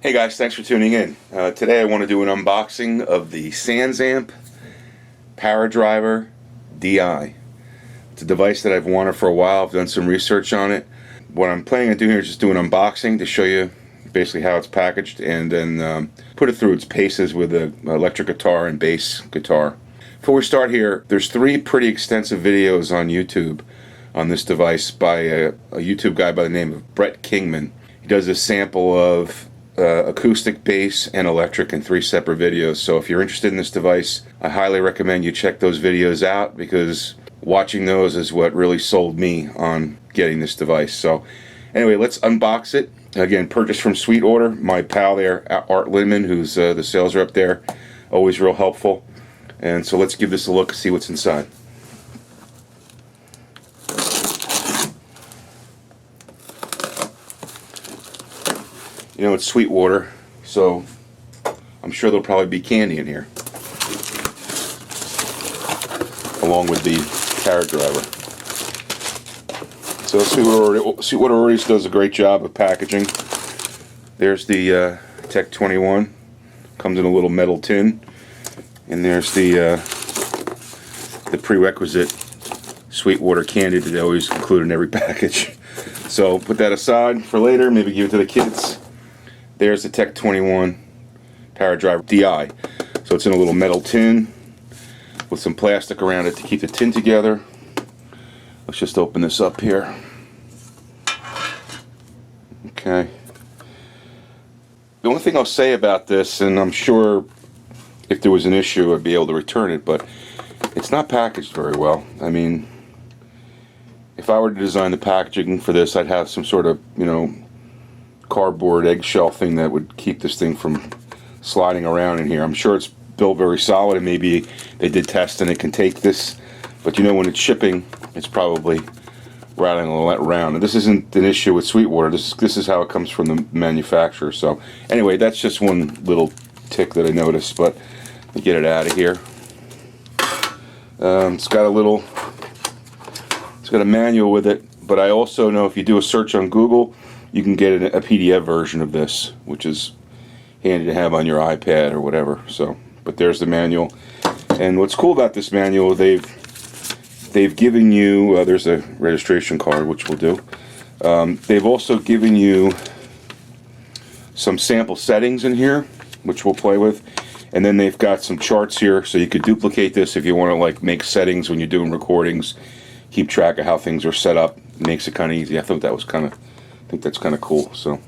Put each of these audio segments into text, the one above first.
Hey guys, thanks for tuning in. Today I want to do an unboxing of the SansAmp Para Driver DI. It's a device that I've wanted for a while. I've done some research on it. What I'm planning on doing here is just do an unboxing to show you basically how it's packaged, and then put it through its paces with an electric guitar and bass guitar. Before we start here, there's 3 pretty extensive videos on YouTube on this device by a YouTube guy by the name of Brett Kingman. He does a sample of acoustic, bass, and electric in 3 separate videos. So if you're interested in this device, I highly recommend you check those videos out, because watching those is what really sold me on getting this device. So anyway, let's unbox it. Again, purchased from Sweet Order. My pal there, Art Lindman, who's the sales rep there, always real helpful. And so let's give this a look and see what's inside. You know, it's Sweetwater, so I'm sure there'll probably be candy in here, along with the Para Driver. So Sweetwater already does a great job of packaging. There's the Tech 21, comes in a little metal tin, and there's the prerequisite Sweetwater candy that they always include in every package. So put that aside for later, maybe give it to the kids. There's the Tech 21 Para Driver DI. So it's in a little metal tin with some plastic around it to keep the tin together. Let's just open this up here. Okay. The only thing I'll say about this, and I'm sure if there was an issue I'd be able to return it, but it's not packaged very well. I mean, if I were to design the packaging for this, I'd have some sort of, you know, cardboard eggshell thing that would keep this thing from sliding around in here. I'm sure it's built very solid, and maybe they did test and it can take this, but you know, when it's shipping, it's probably rattling around. And this isn't an issue with Sweetwater. This is how it comes from the manufacturer. So anyway, that's just one little tick that I noticed, but let me get it out of here. It's got a manual with it, but I also know if you do a search on Google, you can get a PDF version of this, which is handy to have on your iPad or whatever. So, but there's the manual. And what's cool about this manual, they've given you, there's a registration card, which we'll do. They've also given you some sample settings in here, which we'll play with. And then they've got some charts here, so you could duplicate this if you want to, like, make settings when you're doing recordings, keep track of how things are set up. It makes it kind of easy. I think that's kind of cool. So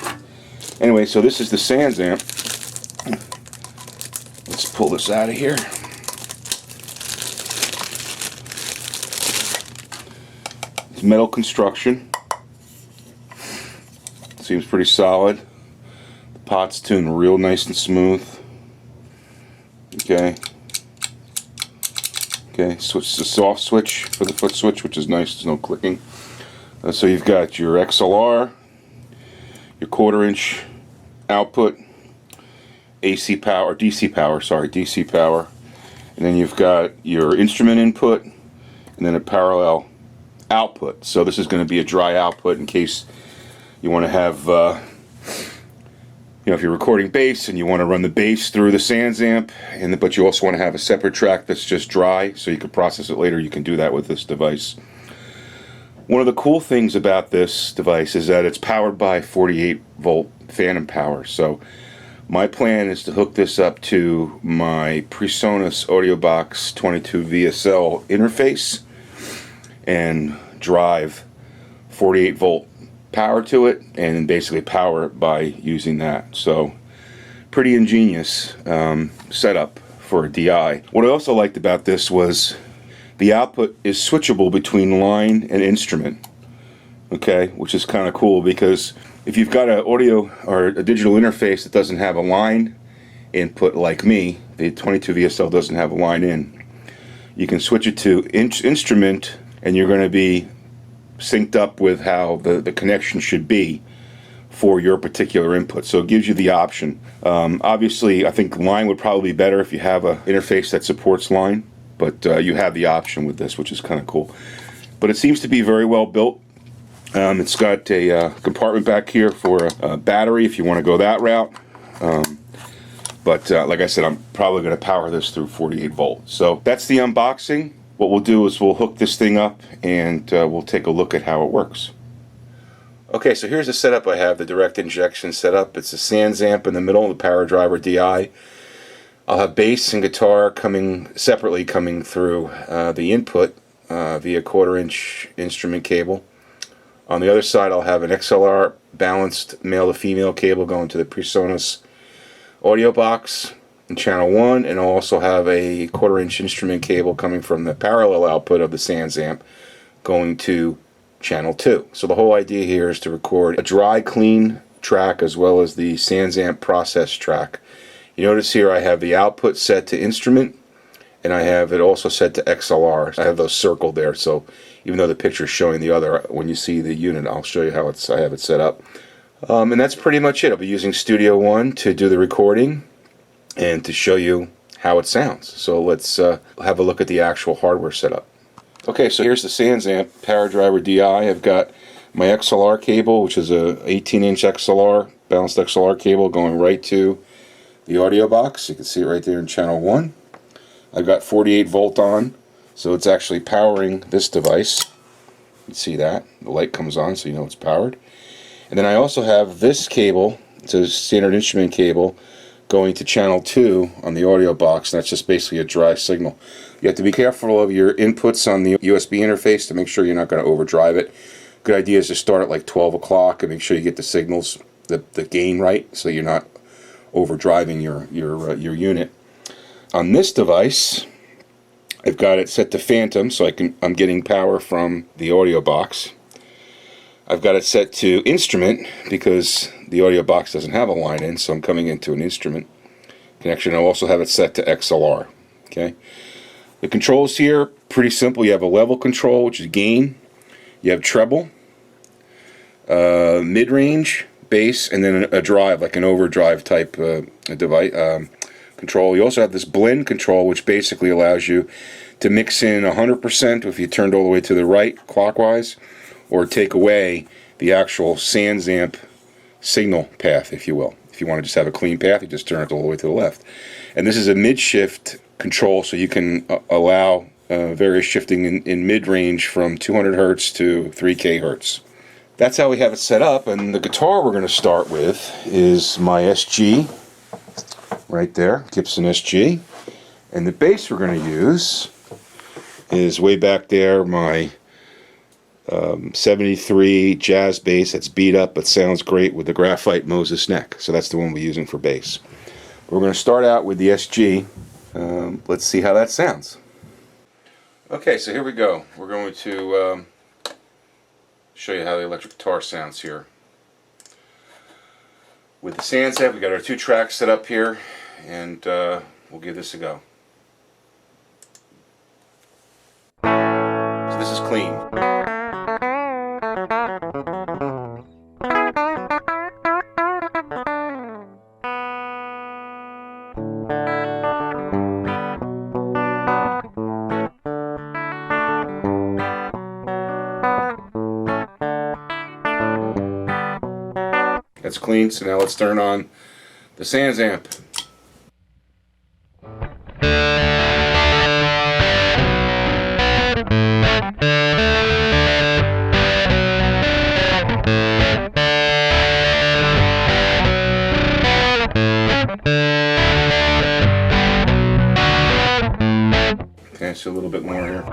anyway, so this is the SansAmp. Let's pull this out of here. It's metal construction. Seems pretty solid. The pot's tuned real nice and smooth. Okay. Switch the soft switch for the foot switch, which is nice. There's no clicking. So you've got your XLR, your 1/4 inch output, AC power, or DC power, sorry, DC power, and then you've got your instrument input, and then a parallel output. So this is going to be a dry output in case you want to have, you know, if you're recording bass and you want to run the bass through the SansAmp, but you also want to have a separate track that's just dry, so you can process it later. You can do that with this device. One of the cool things about this device is that it's powered by 48 volt phantom power. So my plan is to hook this up to my PreSonus Audio Box 22 VSL interface and drive 48 volt power to it, and basically power it by using that. So pretty ingenious setup for a DI. What I also liked about this was the output is switchable between line and instrument, okay, which is kind of cool, because if you've got an audio or a digital interface that doesn't have a line input like me, the 22 VSL doesn't have a line in, you can switch it to instrument, and you're going to be synced up with how the connection should be for your particular input. So it gives you the option. Obviously, I think line would probably be better if you have an interface that supports line, but you have the option with this, which is kind of cool. But it seems to be very well built. It's got a compartment back here for a battery if you want to go that route. But like I said, I'm probably going to power this through 48 volts. So that's the unboxing. What we'll do is we'll hook this thing up and we'll take a look at how it works. Okay, so here's the setup I have, the direct injection setup. It's a SansAmp in the middle, the Para Driver DI. I'll have bass and guitar separately coming through the input via 1/4-inch instrument cable. On the other side, I'll have an XLR balanced male to female cable going to the PreSonus audio box in channel 1, and I'll also have a 1/4-inch instrument cable coming from the parallel output of the SansAmp going to channel 2. So the whole idea here is to record a dry, clean track as well as the SansAmp process track. You notice here I have the output set to instrument, and I have it also set to XLR. I have those circled there, so even though the picture is showing the other, when you see the unit, I'll show you how I have it set up. And that's pretty much it. I'll be using Studio One to do the recording and to show you how it sounds. So let's have a look at the actual hardware setup. Okay, so here's the SansAmp Para Driver DI. I've got my XLR cable, which is a 18-inch XLR, balanced XLR cable going right to the audio box. You can see it right there in channel 1. I've got 48 volt on, so it's actually powering this device. You can see that. The light comes on, so you know it's powered. And then I also have this cable, it's a standard instrument cable, going to channel 2 on the audio box, and that's just basically a dry signal. You have to be careful of your inputs on the USB interface to make sure you're not going to overdrive it. Good idea is to start at like 12 o'clock and make sure you get the signals, the gain right, so you're not overdriving your unit. On this device, I've got it set to phantom, so I'm getting power from the audio box. I've got it set to instrument because the audio box doesn't have a line in, so I'm coming into an instrument connection. I'll also have it set to XLR. Okay. The controls here, pretty simple. You have a level control, which is gain. You have treble, mid-range, bass, and then a drive, like an overdrive type device control. You also have this blend control, which basically allows you to mix in 100% if you turned all the way to the right clockwise, or take away the actual SansAmp signal path, if you will. If you want to just have a clean path, you just turn it all the way to the left. And this is a mid-shift control, so you can allow various shifting in mid-range from 200 Hertz to 3K Hertz. That's how we have it set up, and the guitar we're going to start with is my SG, right there, Gibson SG. And the bass we're going to use is way back there, my 73 jazz bass that's beat up but sounds great with the graphite Moses neck. So that's the one we're using for bass. We're going to start out with the SG. Let's see how that sounds. Okay, so here we go. We're going to show you how the electric guitar sounds here. With the SansAmp, we got our 2 tracks set up here, and we'll give this a go. So this is clean. That's clean, so now let's turn on the SansAmp. Okay, so a little bit more here.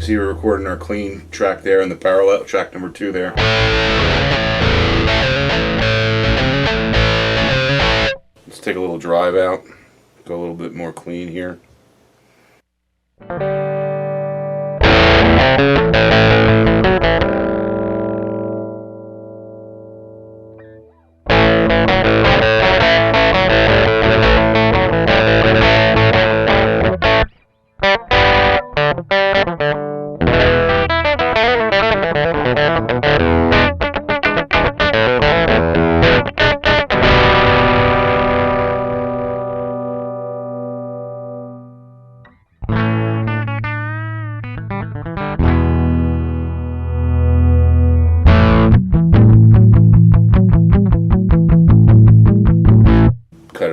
See, we're recording our clean track there and the parallel track number 2 there. Let's take a little drive out, go a little bit more clean here.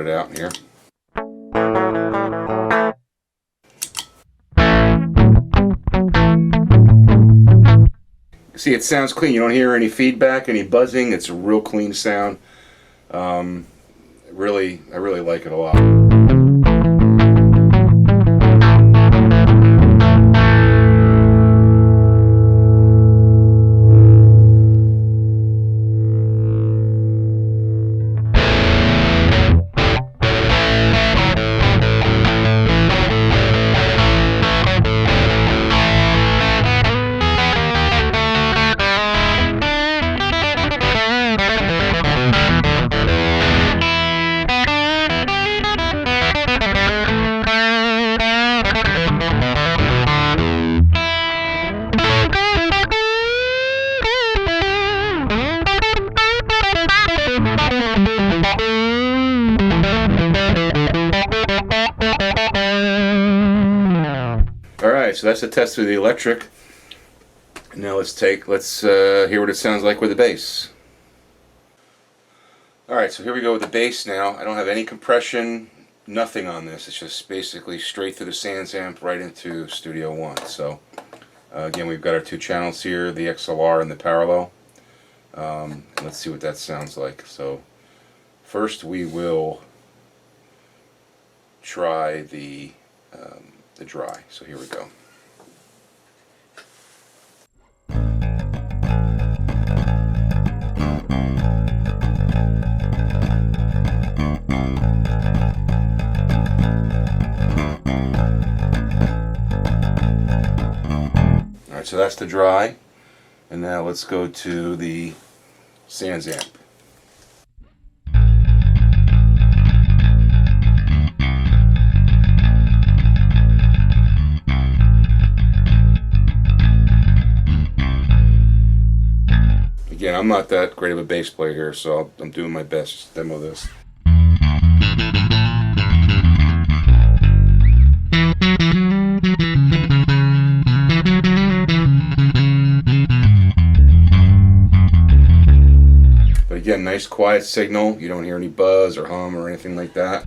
cut it out here. See, it sounds clean. You don't hear any feedback, any buzzing. It's a real clean sound. I really like it a lot. Alright, so that's a test of the electric. Now let's hear what it sounds like with the bass. Alright, so here we go with the bass now. I don't have any compression, nothing on this. It's just basically straight through the SansAmp right into Studio One. So again, we've got our two channels here, the XLR and the parallel. Let's see what that sounds like. So first we will try the dry. So here we go. Alright, so that's the dry. And now let's go to the SansAmp. Again, I'm not that great of a bass player here, so I'm doing my best to demo this. But again, nice quiet signal. You don't hear any buzz or hum or anything like that.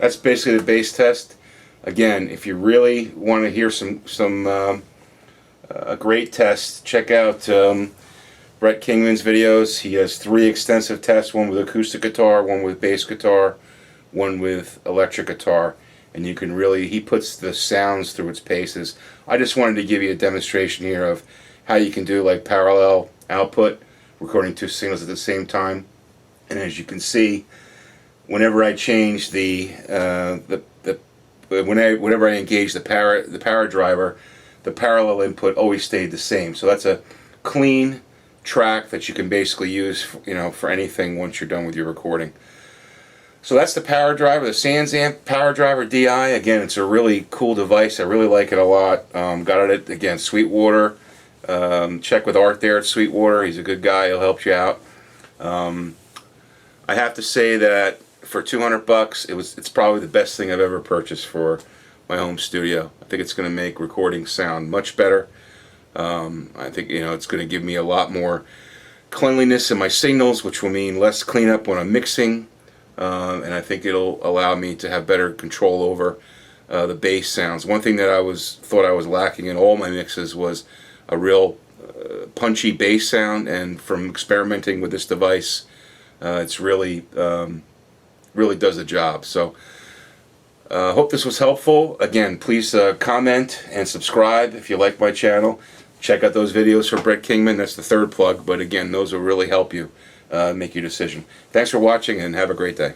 That's basically the bass test. Again, if you really want to hear a great test, check out Brett Kingman's videos. He has 3 extensive tests, one with acoustic guitar, one with bass guitar, one with electric guitar, and you can really, he puts the sounds through its paces. I just wanted to give you a demonstration here of how you can do like parallel output, recording 2 signals at the same time. And as you can see, whenever I change whenever I engage the Para Driver, the parallel input always stayed the same. So that's a clean track that you can basically use, for anything once you're done with your recording. So that's the Para Driver, the SansAmp Para Driver DI. Again, it's a really cool device. I really like it a lot. Got it at, again, Sweetwater. Check with Art there at Sweetwater. He's a good guy. He'll help you out. I have to say that for $200, it's probably the best thing I've ever purchased for my home studio. I think it's going to make recording sound much better. I think it's going to give me a lot more cleanliness in my signals, which will mean less cleanup when I'm mixing, and I think it'll allow me to have better control over the bass sounds. One thing that I thought I was lacking in all my mixes was a real punchy bass sound, and from experimenting with this device, it's really really does the job. So hope this was helpful. Again, please comment and subscribe if you like my channel. Check out those videos for Brett Kingman. That's the third plug, but again, those will really help you make your decision. Thanks for watching, and have a great day.